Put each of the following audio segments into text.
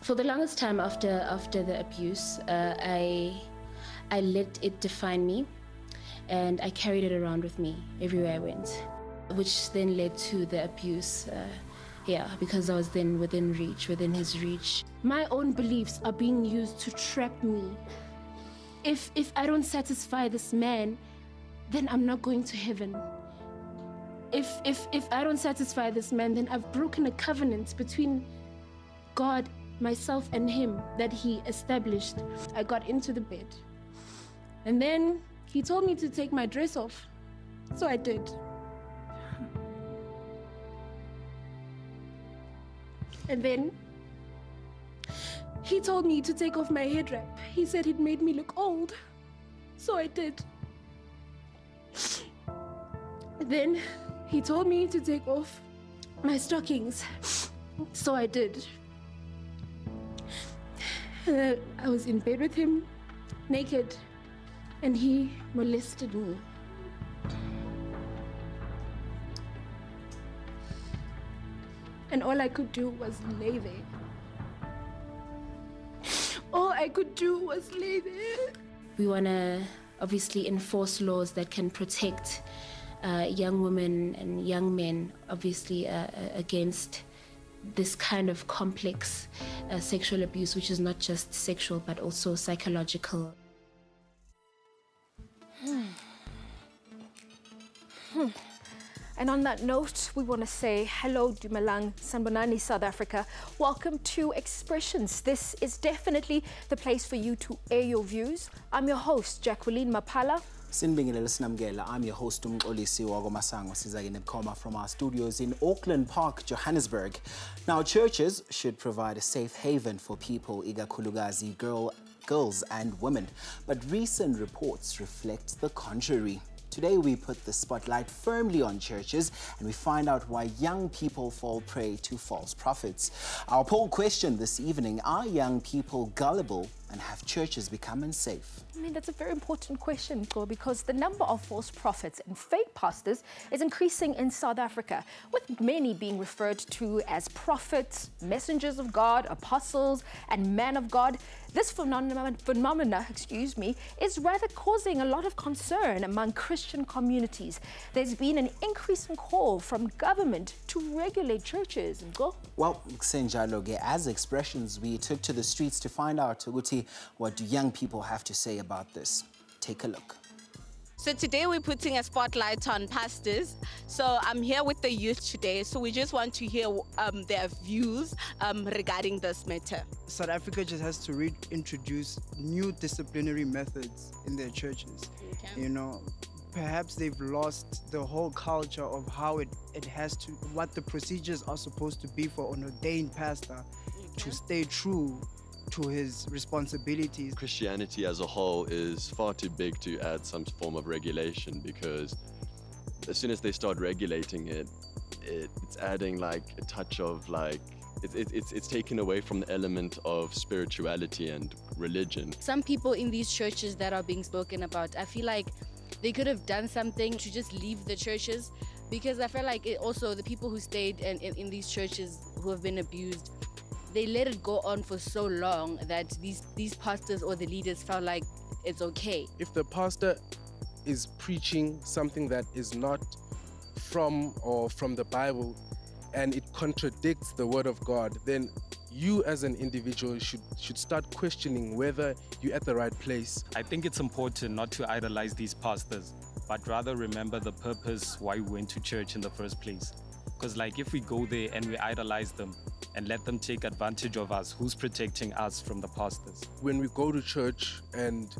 For the longest time after the abuse, I let it define me, and I carried it around with me everywhere I went, which then led to the abuse. Because I was then within his reach. My own beliefs are being used to trap me. If I don't satisfy this man, then I'm not going to heaven. If I don't satisfy this man, then I've broken a covenant between God, myself, and him that he established. I got into the bed. And then he told me to take my dress off. So I did. And then he told me to take off my head wrap. He said it made me look old. So I did. And then he told me to take off my stockings. So I did. I was in bed with him, naked, and he molested me. And all I could do was lay there. All I could do was lay there. We want to obviously enforce laws that can protect young women and young men, obviously, against this kind of complex sexual abuse, which is not just sexual, but also psychological. And on that note, we want to say hello, Dumelang, Sanbonani, South Africa. Welcome to Expressions. This is definitely the place for you to air your views. I'm your host, Jacqueline Mapala. I'm your host, Umxolisi Wagomasango Sizagine from our studios in Auckland Park, Johannesburg. Now, churches should provide a safe haven for people, Igakulugazi, girls and women. But recent reports reflect the contrary. Today, we put the spotlight firmly on churches and we find out why young people fall prey to false prophets. Our poll question this evening, are young people gullible and have churches become unsafe? I mean, that's a very important question, because the number of false prophets and fake pastors is increasing in South Africa, with many being referred to as prophets, messengers of God, apostles, and men of God. This phenomena, is rather causing a lot of concern among Christian communities. There's been an increasing call from government to regulate churches. Well, as Expressions, we took to the streets to find out, what do young people have to say about this? Take a look. So today we're putting a spotlight on pastors. So I'm here with the youth today. So we just want to hear their views regarding this matter. South Africa just has to reintroduce new disciplinary methods in their churches. Okay. You know, perhaps they've lost the whole culture of how it has to, what the procedures are supposed to be for an ordained pastor to stay true to his responsibilities. Christianity as a whole is far too big to add some form of regulation, because as soon as they start regulating it, it's adding like a touch of like, it's taken away from the element of spirituality and religion. Some people in these churches that are being spoken about, I feel like they could have done something to just leave the churches, because I feel like also the people who stayed in these churches who have been abused, they let it go on for so long that these pastors or the leaders felt like it's okay. If the pastor is preaching something that is not from the Bible and it contradicts the word of God, then you as an individual should start questioning whether you're at the right place. I think it's important not to idolize these pastors, but rather remember the purpose why we went to church in the first place. Because like if we go there and we idolize them and let them take advantage of us, who's protecting us from the pastors? When we go to church and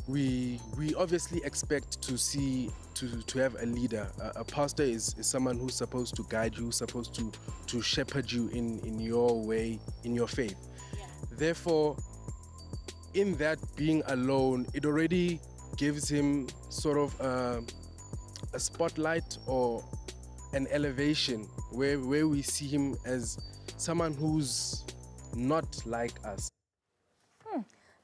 we obviously expect to have a leader. A pastor is someone who's supposed to guide you, supposed to shepherd you in your way, in your faith. Yeah. Therefore, in that being alone, it already gives him sort of a spotlight or an elevation where we see him as someone who's not like us.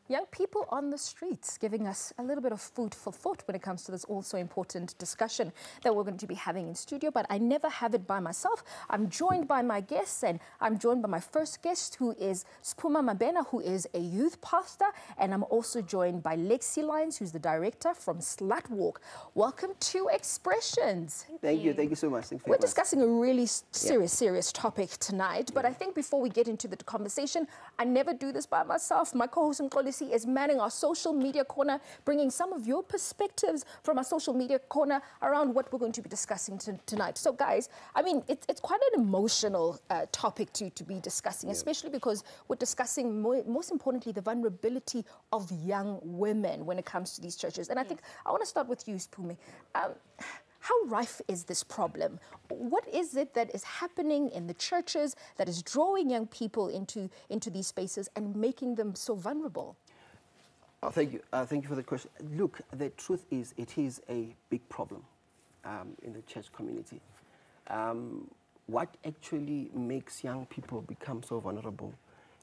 young people on the streets, giving us a little bit of food for thought when it comes to this also important discussion that we're going to be having in studio. But I never have it by myself. I'm joined by my guests, and I'm joined by my first guest, who is Spuma Mabena, who is a youth pastor, and I'm also joined by Lexi Lyons, who's the director from Slut Walk. Welcome to Expressions. Thank you so much. We're discussing a really serious topic tonight, but I think before we get into the conversation, I never do this by myself. My co-host Mkolisi is manning our social media corner, bringing some of your perspectives from our social media corner around what we're going to be discussing tonight. So guys, I mean, it's quite an emotional topic to be discussing, especially because we're discussing, most importantly, the vulnerability of young women when it comes to these churches. And I think I want to start with you, Spumi. How rife is this problem? What is it that is happening in the churches that is drawing young people into these spaces and making them so vulnerable? Oh, thank you. Thank you for the question. Look, the truth is, it is a big problem in the church community. What actually makes young people become so vulnerable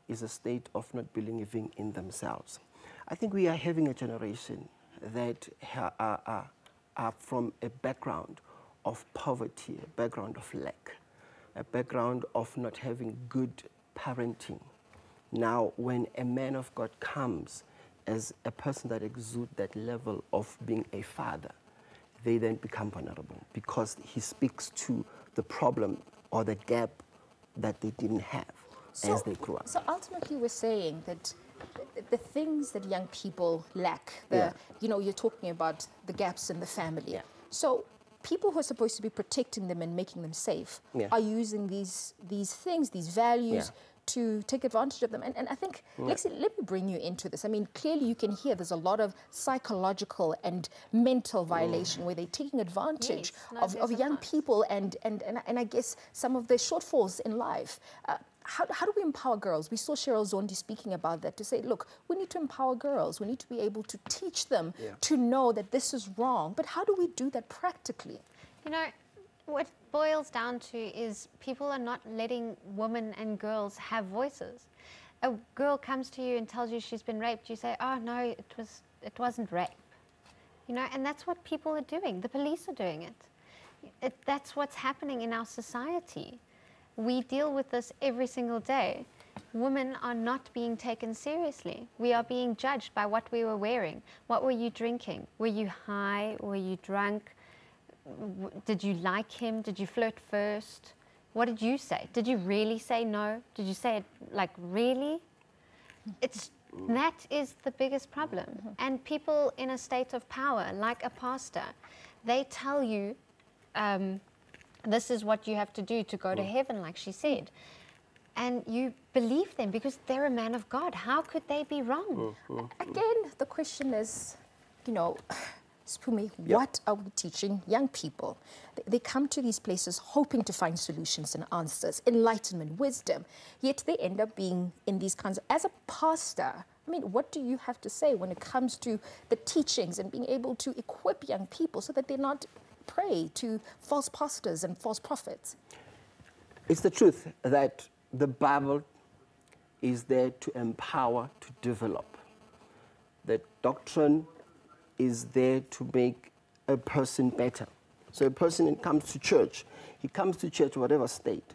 is a state of not believing in themselves. I think we are having a generation that are from a background of poverty, a background of lack, a background of not having good parenting. Now, when a man of God comes as a person that exudes that level of being a father, they then become vulnerable because he speaks to the problem or the gap that they didn't have as they grew up. So ultimately we're saying that the things that young people lack, you know, you're talking about the gaps in the family. Yeah. So people who are supposed to be protecting them and making them safe are using these things, these values, to take advantage of them. And I think, Lexi, let me bring you into this. I mean, clearly you can hear there's a lot of psychological and mental violation where they're taking advantage of young people and I guess some of their shortfalls in life. How do we empower girls? We saw Cheryl Zondi speaking about that, to say, look, we need to empower girls. We need to be able to teach them to know that this is wrong. But how do we do that practically? You know, what it boils down to is people are not letting women and girls have voices. A girl comes to you and tells you she's been raped. You say, oh, no, it wasn't rape. You know, and that's what people are doing. The police are doing it. That's what's happening in our society. We deal with this every single day. Women are not being taken seriously. We are being judged by what we were wearing. What were you drinking? Were you high? Were you drunk? Did you like him? Did you flirt first? What did you say? Did you really say no? Did you say it like really? That is the biggest problem. And people in a state of power, like a pastor, they tell you, this is what you have to do to go to heaven, like she said. And you believe them because they're a man of God. How could they be wrong? Again, the question is, you know, Spumi, what are we teaching young people? They come to these places hoping to find solutions and answers, enlightenment, wisdom, yet they end up being in these kinds of... As a pastor, I mean, what do you have to say when it comes to the teachings and being able to equip young people so that they're not prey to false pastors and false prophets? It's the truth that the Bible is there to empower, to develop. The doctrine is there to make a person better. So a person comes to church, he comes to church whatever state,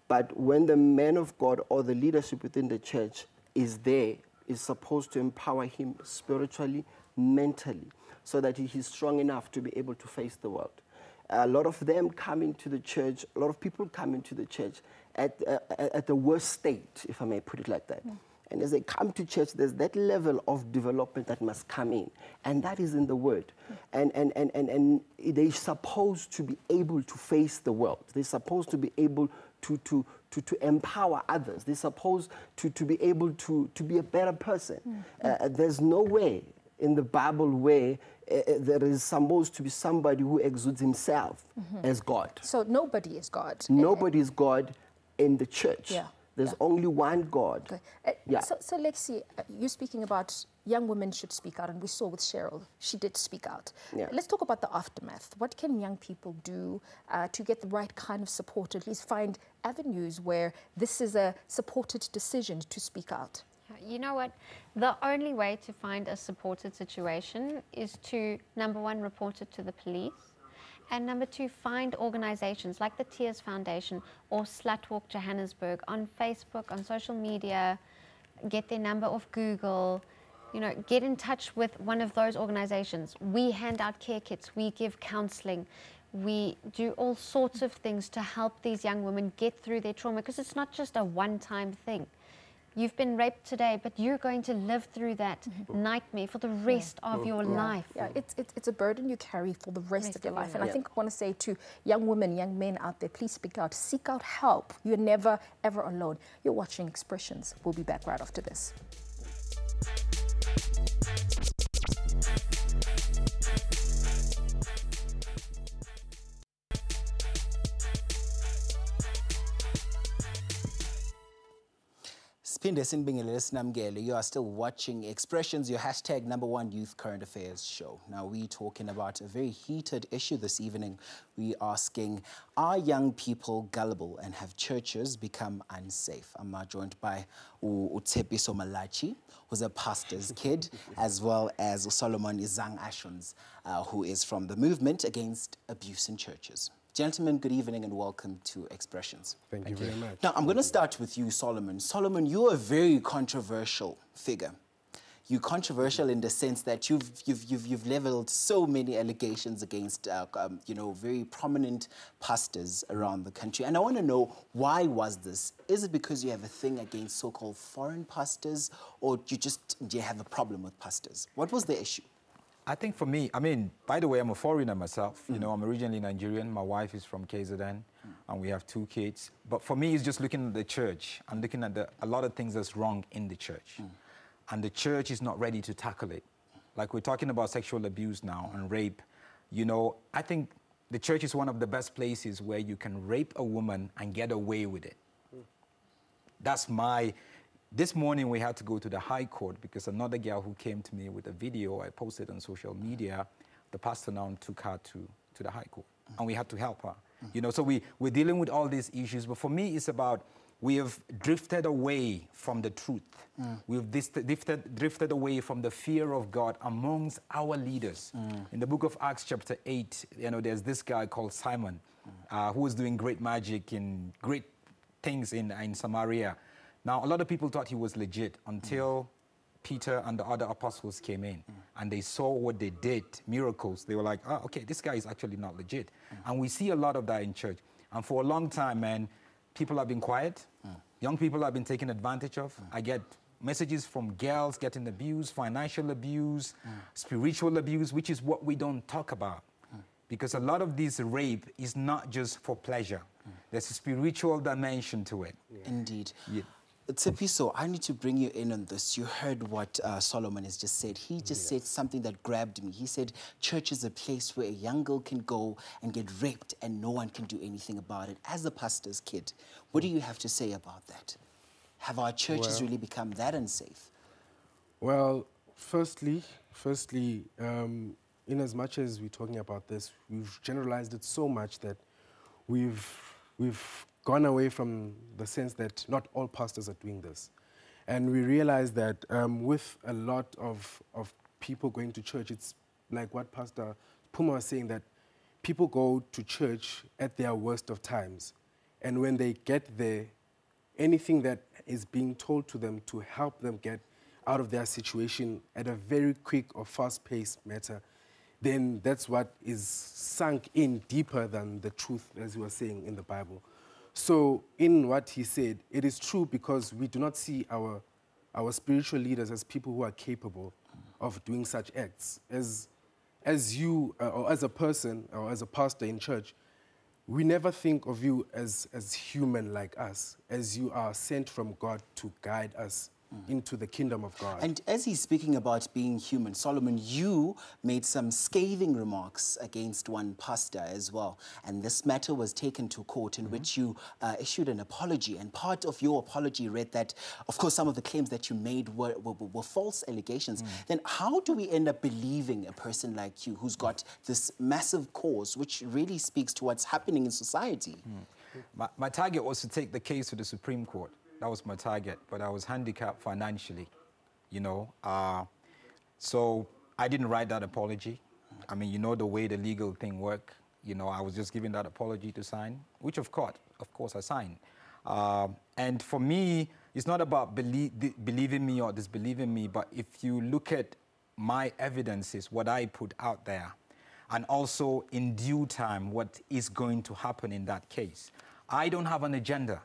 but when the man of God or the leadership within the church is there, is supposed to empower him spiritually, mentally, so that he's strong enough to be able to face the world. A lot of them come into the church, a lot of people come into the church at the worst state, if I may put it like that. And as they come to church, there's that level of development that must come in. And that is in the Word. And they're supposed to be able to face the world. They're supposed to be able to empower others. They're supposed to be able to be a better person. There's no way in the Bible where there is supposed to be somebody who exudes himself as God. So nobody is God. Nobody is God in the church. Yeah. There's only one God. Okay. So Lexi, you're speaking about young women should speak out, and we saw with Cheryl, she did speak out. Let's talk about the aftermath. What can young people do to get the right kind of support, at least find avenues where this is a supported decision to speak out? You know what? The only way to find a supported situation is to, number one, report it to the police. And number two, find organizations like the Tears Foundation or Slutwalk Johannesburg on Facebook, on social media, get their number off Google, you know, get in touch with one of those organizations. We hand out care kits, we give counseling, we do all sorts of things to help these young women get through their trauma, because it's not just a one-time thing. You've been raped today, but you're going to live through that nightmare for the rest of your life. Yeah, it's a burden you carry for the rest of your life. And I think I want to say to young women, young men out there, please speak out, seek out help. You're never, ever alone. You're watching Expressions. We'll be back right after this. You are still watching Expressions, your hashtag #1 youth current affairs show. Now we're talking about a very heated issue this evening. We're asking, are young people gullible and have churches become unsafe? I'm joined by Utepiso Malachi, who's a pastor's kid, as well as Solomon Izang Ashons, who is from the Movement Against Abuse in Churches. Gentlemen, good evening and welcome to Expressions. Thank you very much. Now, I'm going to start with you, Solomon. Solomon, you're a very controversial figure. You're controversial in the sense that you've leveled so many allegations against, you know, very prominent pastors around the country. And I want to know, why was this? Is it because you have a thing against so-called foreign pastors, or do you have a problem with pastors? What was the issue? I think for me, I mean, by the way, I'm a foreigner myself. You know, I'm originally Nigerian. My wife is from KZN, and we have 2 kids. But for me, it's just looking at the church. I'm looking at a lot of things that's wrong in the church. And the church is not ready to tackle it. Like we're talking about sexual abuse now and rape. You know, I think the church is one of the best places where you can rape a woman and get away with it. That's my... This morning, we had to go to the High Court because another girl who came to me with a video I posted on social media, the pastor now took her to the High Court, and we had to help her. You know, so we're dealing with all these issues, but for me, it's about we have drifted away from the truth. We've drifted away from the fear of God amongst our leaders. In the book of Acts chapter 8, you know, there's this guy called Simon, who was doing great magic and great things in Samaria. Now, a lot of people thought he was legit until Peter and the other apostles came in and they saw what they did, miracles. They were like, oh, okay, this guy is actually not legit. And we see a lot of that in church. And for a long time, man, people have been quiet. Young people have been taken advantage of. I get messages from girls getting abused, financial abuse, spiritual abuse, which is what we don't talk about. Because a lot of this rape is not just for pleasure. There's a spiritual dimension to it. Indeed. Tsepiso, I need to bring you in on this. You heard what Solomon has just said. He just said something that grabbed me. He said, church is a place where a young girl can go and get raped and no one can do anything about it. As a pastor's kid, what do you have to say about that? Have our churches really become that unsafe? Well, firstly, in as much as we're talking about this, we've generalized it so much that we've gone away from the sense that not all pastors are doing this. And we realize that with a lot of people going to church, it's like what Pastor Puma was saying, that people go to church at their worst of times. And when they get there, anything that is being told to them to help them get out of their situation at a very quick or fast-paced matter, then that's what is sunk in deeper than the truth, as you were saying in the Bible. So in what he said, it is true because we do not see our spiritual leaders as people who are capable of doing such acts. As you, or as a person, or as a pastor in church, we never think of you as human like us, as you are sent from God to guide us into the kingdom of God. And as he's speaking about being human, Solomon, you made some scathing remarks against one pastor as well. And this matter was taken to court in which you issued an apology. And part of your apology read that, of course, some of the claims that you made were false allegations. Then how do we end up believing a person like you who's got this massive cause, which really speaks to what's happening in society? My target was to take the case to the Supreme Court. That was my target, but I was handicapped financially, you know. So I didn't write that apology. I mean, you know the way the legal thing works. You know, I was just given that apology to sign, which of course I signed. And for me, it's not about believing me or disbelieving me, but if you look at my evidences, what I put out there, and also in due time, what is going to happen in that case. I don't have an agenda.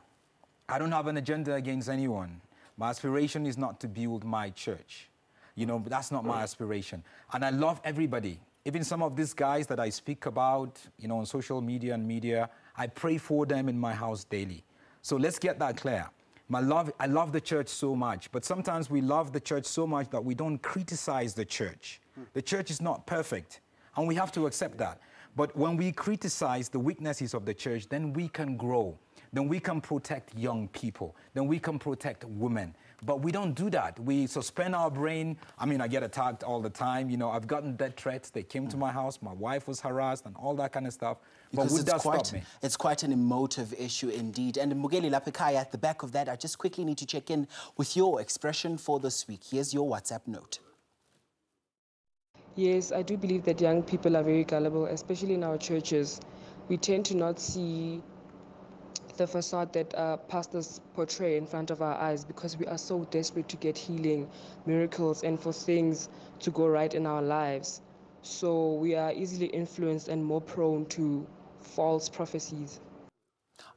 I don't have an agenda against anyone. My aspiration is not to build my church. You know, that's not my aspiration. And I love everybody. Even some of these guys that I speak about, you know, on social media and media, I pray for them in my house daily. So let's get that clear. I love the church so much, but sometimes we love the church so much that we don't criticize the church. The church is not perfect, and we have to accept that. But when we criticize the weaknesses of the church, then we can grow. Then we can protect young people. Then we can protect women. But we don't do that. We suspend our brain. I mean, I get attacked all the time. You know, I've gotten death threats. They came to my house. My wife was harassed and all that kind of stuff. But would that stop me? It's quite an emotive issue indeed. And Mugeli Lapekaya, at the back of that, I just quickly need to check in with your expression for this week. Here's your WhatsApp note. Yes, I do believe that young people are very gullible, especially in our churches. We tend to not see the facade that pastors portray in front of our eyes because we are so desperate to get healing, miracles, and for things to go right in our lives. So we are easily influenced and more prone to false prophecies.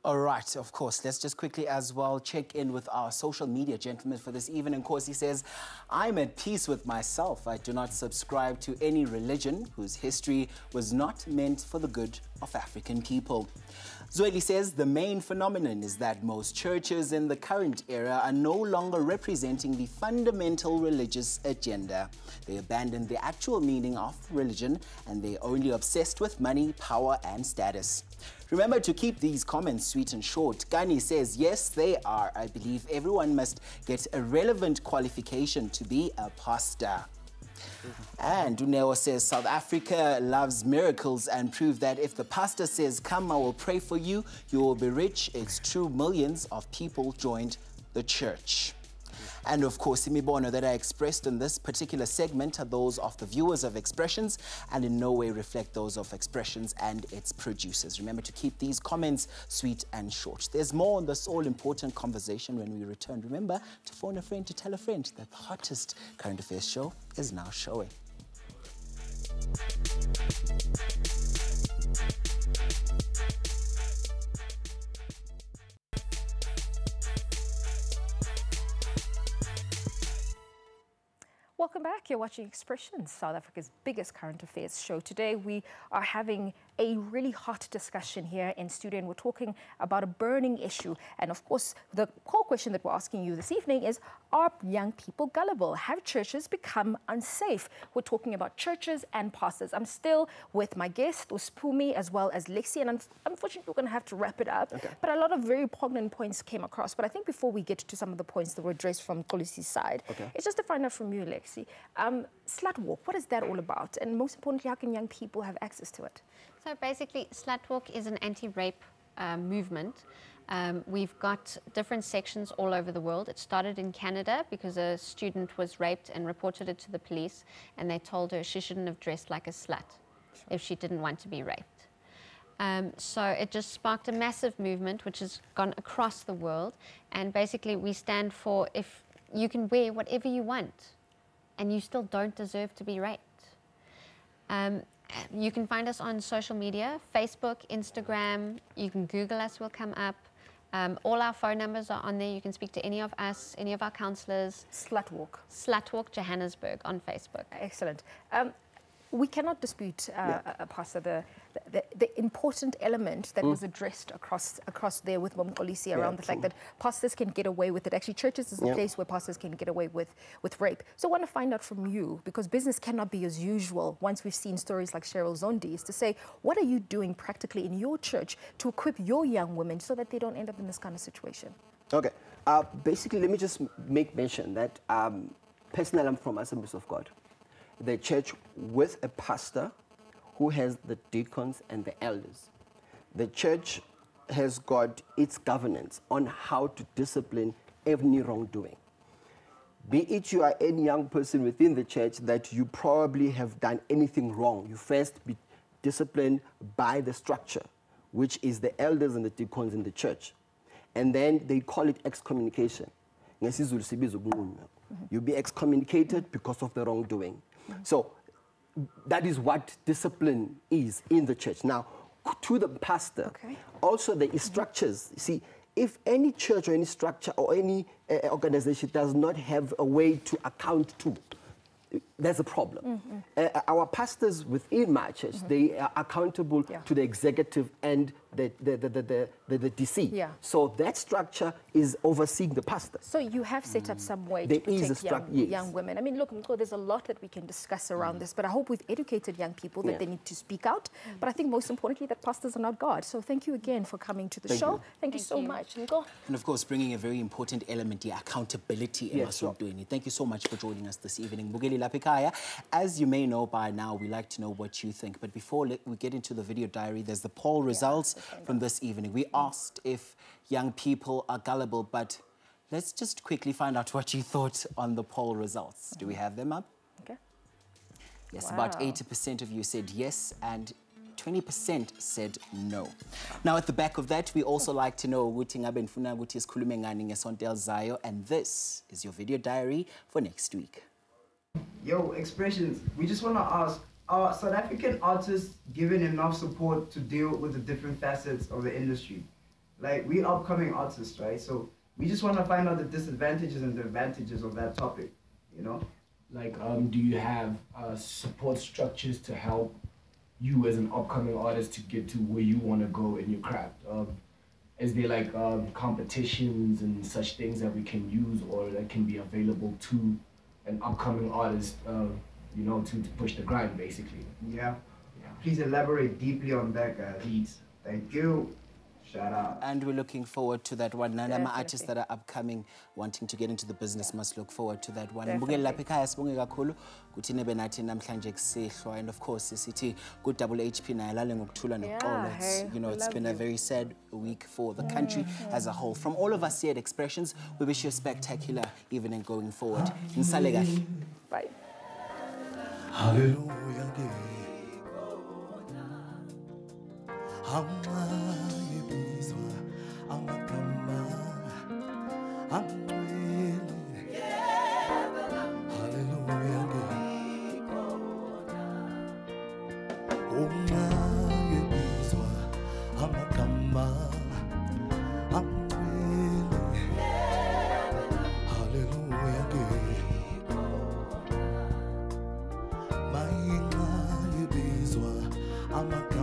All right, of course. Let's just quickly as well check in with our social media gentleman for this evening. Of course, he says, I'm at peace with myself. I do not subscribe to any religion whose history was not meant for the good of African people. Zweli says the main phenomenon is that most churches in the current era are no longer representing the fundamental religious agenda. They abandoned the actual meaning of religion and they're only obsessed with money, power and status. Remember to keep these comments sweet and short. Gani says, yes, they are. I believe everyone must get a relevant qualification to be a pastor. And Duneo says, South Africa loves miracles and prove that if the pastor says, come, I will pray for you, you will be rich. It's true, millions of people joined the church. And of course, imibono that I expressed in this particular segment are those of the viewers of Expressions and in no way reflect those of Expressions and its producers. Remember to keep these comments sweet and short. There's more on this all-important conversation when we return. Remember to phone a friend to tell a friend that the hottest current affairs show is now showing. Welcome back. You're watching Expressions, South Africa's biggest current affairs show. Today we are having a really hot discussion here in studio and we're talking about a burning issue. And of course, the core question that we're asking you this evening is, are young people gullible? Have churches become unsafe? We're talking about churches and pastors. I'm still with my guest, Uspumi, as well as Lexi, and unfortunately we're going to have to wrap it up. Okay. But a lot of very poignant points came across. But I think before we get to some of the points that were addressed from Kolisi's side, it's just to find out from you, Lexi, slut walk, what is that all about? And most importantly, how can young people have access to it? So basically, slut walk is an anti-rape movement. We've got different sections all over the world. It started in Canada because a student was raped and reported it to the police, and they told her she shouldn't have dressed like a slut if she didn't want to be raped. So it just sparked a massive movement which has gone across the world, and basically we stand for if you can wear whatever you want and you still don't deserve to be raped. You can find us on social media, Facebook, Instagram. You can Google us, we'll come up. All our phone numbers are on there. You can speak to any of us, any of our counsellors. Slut Walk. Slut Walk Johannesburg on Facebook. Excellent. We cannot dispute, Pastor, the important element that was addressed across there with Kolisi around the fact that pastors can get away with it. Actually, churches is a place where pastors can get away with rape. So I want to find out from you, because business cannot be as usual once we've seen stories like Cheryl Zondi's, to say, what are you doing practically in your church to equip your young women so that they don't end up in this kind of situation? Okay. Basically, let me just make mention that personally, I'm from Assemblies of God, the church with a pastor who has the deacons and the elders. The church has got its governance on how to discipline any wrongdoing. Be it you are any young person within the church that you probably have done anything wrong, you first be disciplined by the structure, which is the elders and the deacons in the church. And then they call it excommunication. You'll be excommunicated because of the wrongdoing. So that is what discipline is in the church. Now, to the pastor, also there is structures. See, if any church or any structure or any organization does not have a way to account to, there's a problem. Our pastors within my church, they are accountable to the executive and the DC. So that structure is overseeing the pastor. So you have set up some way to protect young women. I mean, look, there's a lot that we can discuss around this, but I hope we've educated young people that they need to speak out. But I think most importantly that pastors are not God. So thank you again for coming to the show. Thank you so much. And of course, bringing a very important element here, accountability. Thank you so much for joining us this evening. Bugeli Lapikaya, as you may know by now, we like to know what you think. But before we get into the video diary, there's the poll results from this evening. We asked if young people are gullible, but let's just quickly find out what you thought on the poll results. Do we have them up? Yes, about 80% of you said yes, and 20% said no. Now, at the back of that, we also like to know ukuthi ngabe nifuna ukuthi sikhulume ngani ngesonto elizayo, and this is your video diary for next week. Yo, Expressions, we just want to ask, are South African artists given enough support to deal with the different facets of the industry? Like, we upcoming artists, right? So we just want to find out the disadvantages and the advantages of that topic, you know? Like, do you have support structures to help you as an upcoming artist to get to where you want to go in your craft? Is there like competitions and such things that we can use or that can be available to an upcoming artist, you know, to push the grind, basically? Yeah. Please elaborate deeply on that, guys. Please. Thank you. Shout out. And we're looking forward to that one. None of my artists that are upcoming, wanting to get into the business, must look forward to that one. And of course, sithi good double HP na ilale ngokuthula noxolo. You know, it's been a very sad week for the country as a whole. From all of us here at Expressions, we wish you a spectacular evening going forward. Bye. Hallelujah. I'm a